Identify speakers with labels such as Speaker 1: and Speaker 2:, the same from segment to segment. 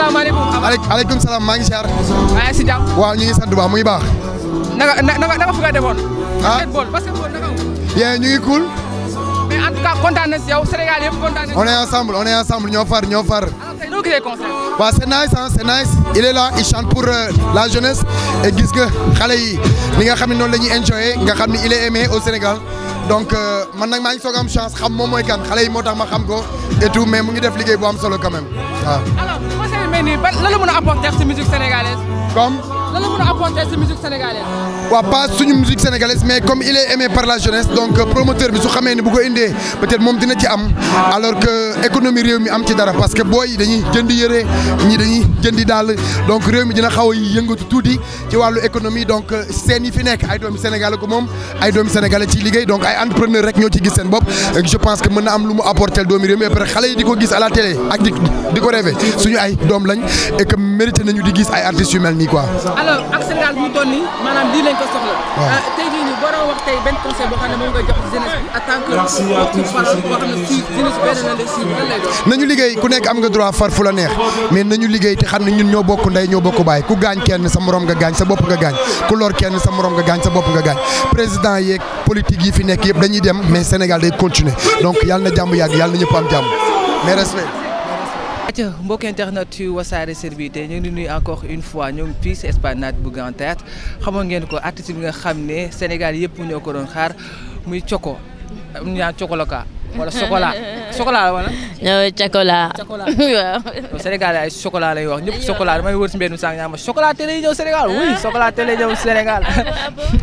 Speaker 1: asalaamaaleykum.
Speaker 2: aleykum salaam maa ngi ziar.
Speaker 1: maa ngi si jàmm.
Speaker 2: waaw ñu ngi sant bu baax mu ngi baax.
Speaker 1: naka fu nga demoon.
Speaker 2: ah
Speaker 1: basketball naka wu.
Speaker 2: yéen ñu ngi cool.
Speaker 1: mais en tout cas kontaan na si yow Sénégal yëpp kontaan na.
Speaker 2: on est ensemble ñoo far.
Speaker 1: alors tey noo gisee concert.
Speaker 2: waaw c'est nice hein, c'est nice. Il est là, il chante pour la jeunesse et gis nga xale yi li nga xam ne noonu la ñuy enjoyé nga xam ne il est aimé au Sénégal donc man nag maa ngi soog am chance xam moom mooy kan xale yi moo tax ma xam ko et tout mais mu ngi def liggéey bu am solo quand même waaw.
Speaker 1: alors concert yi mel nii lan la mën a apporter ci musique sénégalaise.
Speaker 2: comme.
Speaker 1: lan la mën a apporter ci musique sénégalaise.
Speaker 2: waaw pas suñu musique sénégalaise mais comme il est aimé par la jeunesse donc promoteur bi su xamee ne bu ko indee peut-être moom dina ci am alors que économie réew mi am ci dara parce que booy yi dañuy jëndi yëre ñi dañuy jëndi daal donc réew mi dina xaw a yëngatu tuuti ci wàllu économie donc seen yi fi nekk ay doomi sénégalais ko moom ay doomi sénégalais ci liggéey donc ay entrepreneur rek ñoo ci gis seen bopp je pense que mën na am lu mu apporter doomi réew mi après xale yi di ko gis à la télé ak di ko rêver suñu ay doom lañ et que mérité nañu di gis ay artistes yu mel nii quoi.
Speaker 1: alors ak Sénégal bu mu toll nii maanaam lii lañ ko soxla. waaw tey jii nii boo doon wax tey benn conseil boo xam ne moom nga jox jeunesse bi en tant que porte-parole boo xam ne si jeunesse benn la lay suivre lan lay doon.
Speaker 2: nañu liggéey ku nekk am nga droit far fu la neex mais nañu liggéey te xam ne ñun ñoo bokk ndey ñoo bokk baay ku gaañ kenn sa morom nga gaañ sa bopp nga gaañ ku lor kenn sa morom nga gaañ sa bopp nga gaañ président yeeg politique yi fi nekk yëpp dañuy dem mais Sénégal day continuer donc yàlla na jàmm yàgg yàlla na ñëpp am jàmm mais respect.
Speaker 1: acca mbokki internet yu Wassare Célébrité ñu ngi nuyu encore une fois ñoo ngi fii si Esplanade bu Grand Théâtre xamoon ngeen ko artiste bi nga xam ne Sénégal yëpp ñoo ko doon xaar muy Choco am ñaa Chocoloka wala chocolat wala.
Speaker 3: non chocolat. waaw.
Speaker 1: Sénégal ay chocolat lay wax ñëpp chocolat damay wër si mbedd mi sànq ñaa ma chocolat télé ñëw Sénégal oui chocolat télé ñëw Sénégal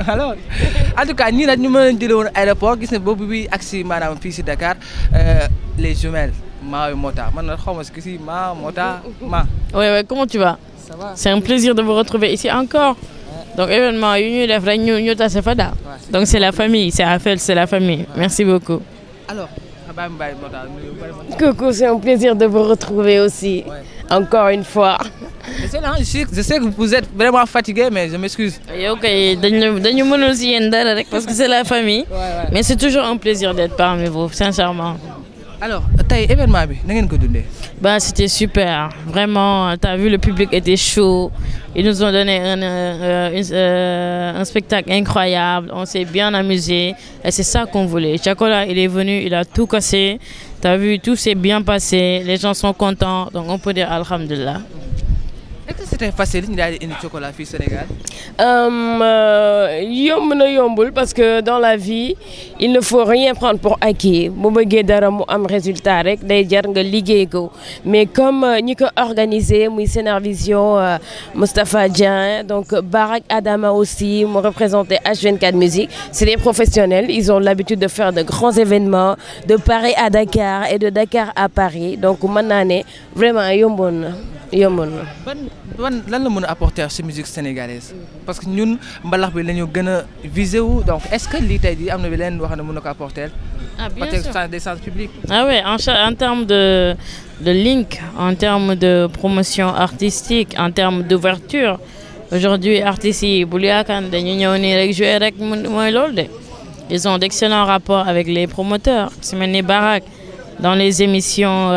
Speaker 1: alors en tout cas ñii nag ñu mën leen jëlee woon aéroport gis ne boobu bi agsi maanaam fii si Dakar les jumelles Ma et Mota man nag xaw ma si Ma Mota Ma.
Speaker 3: oui comment tu vas.
Speaker 1: Ça va.
Speaker 3: C'est un plaisir de vous retrouver ici encore. Donc événement yu ñuy def rek ñu tase fa daal. Donc c'est la famille c'est Afel c'est la famille. Merci beaucoup.
Speaker 1: alors.
Speaker 3: Coucou, c'est un plaisir de vous retrouver aussi. Ouais. Encore une fois.
Speaker 1: Je sais que vous êtes vraiment fatigué, mais je m'excuse.
Speaker 3: Ok, dañu mënul si yéen dara rek parce que c'est la famille. Ouais. Mais c'est toujours un plaisir d'être parmi vous, sincèrement.
Speaker 1: Alors, tey événement bi na ngeen ko dundee.
Speaker 3: Bah c'était super, vraiment. T'as vu le public était chaud. Ils nous ont donné un spectacle incroyable. On s'est bien amusé et c'est ça qu'on voulait. Chocolat, il est venu, il a tout cassé. T'as vu, tout s'est bien passé. Les gens sont contents, donc on peut dire alhamdulillah.
Speaker 1: Est-ce que c'était facile ñu daal di indi Chocolat fii Sénégal.
Speaker 4: yomb na yombul parce que dans la vie il ne faut rien prendre pour acquis bu bëggee dara mu am résultat rek day jar nga liggéey ko mais comme ñi ko organisé muy Sénervision Moustapha Dieng donc Barak Adama aussi mu représenté H24 Musique c'est des professionnels ils ont l'habitude de faire de grands événements de Paris à Dakar et de Dakar à Paris donc mën naa ne vraiment yomboon na.
Speaker 1: lan la mën a apporter ci musique sénégalaise parce que ñun mbalax bi la ñu gën a visé wu donc est-ce que lii tey jii am na bi leen wax ne mën na ko apporter.
Speaker 3: Ah bien sûr
Speaker 1: peut-être des sens publics.
Speaker 3: Ah oui en termes de link en termes de promotion artistique en termes d'ouverture aujourd'hui artistes yi bu yaakaar dañu ñëw nii rek jouer rek mooy loolu de ils ont d'excellents rapports avec les promoteurs su mel ni Barak dans les émissions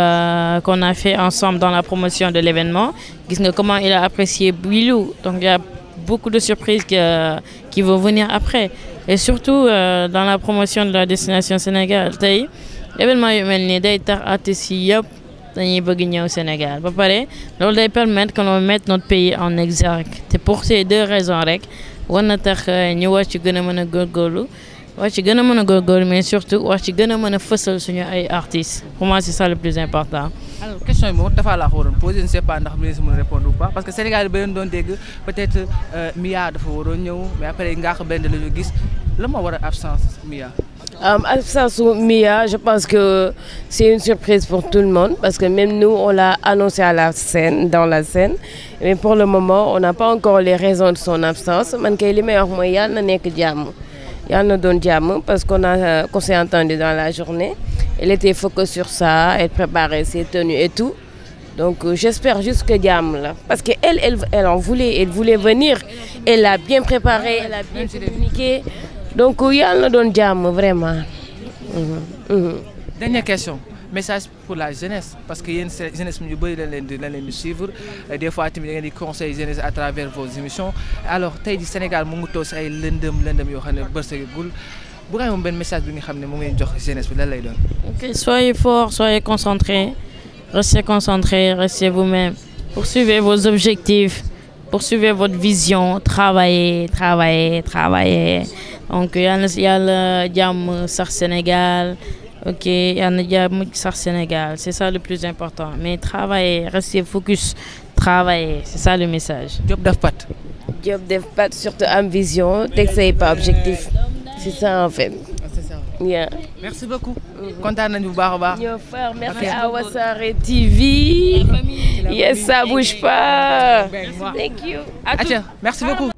Speaker 3: qu'on a fait ensemble dans la promotion de l'événement gis nga comment il a apprécié Bilou donc il y a beaucoup de surprises qui vont venir après et surtout dans la promotion de la destination Sénégal tey événement yu mel nii day tax artistes yi yëpp dañuy bëgg ñëw Sénégal ba pare loolu day permettre que l'on mette notre pays en exergue te pour ces deux raisons rek war na tax ñu war ci gën a mën a góorgóorlu war ci gën a mën a góorgóorlu mais surtout war ci gën a mën a fësal suñu ay artistes pour moi c'est ça le plus important.
Speaker 1: alors question yi moom dafa laa ko waroon poser je ne sais pas ndax ministre mën a répondre ou pas parce que Sénégal ba leen doon dégg peut-être Mia dafa waroon ñëw mais après Ngaaka Blindé la ñu gis la moo war a absence Mia.
Speaker 4: Absence Mia je pense que c'est une surprise pour tout le monde parce que même nous on l'a annoncé à la scène dans la scène mais pour le moment on n'a pas encore les raisons de son absence man kay li may wax mooy yàlla na nekk jàmm. Yàlla na doon jàmm parce qu'on s'est entendu dans la journée elle était focus sur ça elle préparait ses tenues et tout donc j'espère juste que jàmm la parce que elle en voulait elle voulait venir elle l'a bien préparé elle a bien communiqué donc yàlla na doon jàmm vraiment.
Speaker 1: Dernière question message pour la jeunesse parce que yéen jeunesse ñu bëri lañ leen di suivre des fois tamit da ngeen di conseil jeunesse à travers vos émissions alors tey di Sénégal mu ngi toog si ay lëndëm yoo xam ne bërsëgul bu nga moom benn message bi nga xam ne mu ngeen jox jeunesse bi lan lay doon.
Speaker 3: Ok, soyez forts, soyez concentrés, restez vous-même, poursuivez vos objectifs, poursuivez votre vision, travaillez. Donc yàlla jàmm sax Sénégal. Ok, Sénégal, c'est ça le plus important. Mais travaillez, restez focus, travaillez, c'est ça le message.
Speaker 1: Job def pat.
Speaker 4: Job def pat, surtout am vision, t'essayes pas objectif. C'est ça en fait.
Speaker 1: C'est ça.
Speaker 4: Yeah.
Speaker 1: Merci beaucoup. Kontaan nañu bu baax a baax.
Speaker 4: Ñoo frère, merci à Wassare TV. Yes, ça bouge pas. Thank you.
Speaker 1: Atia, merci beaucoup.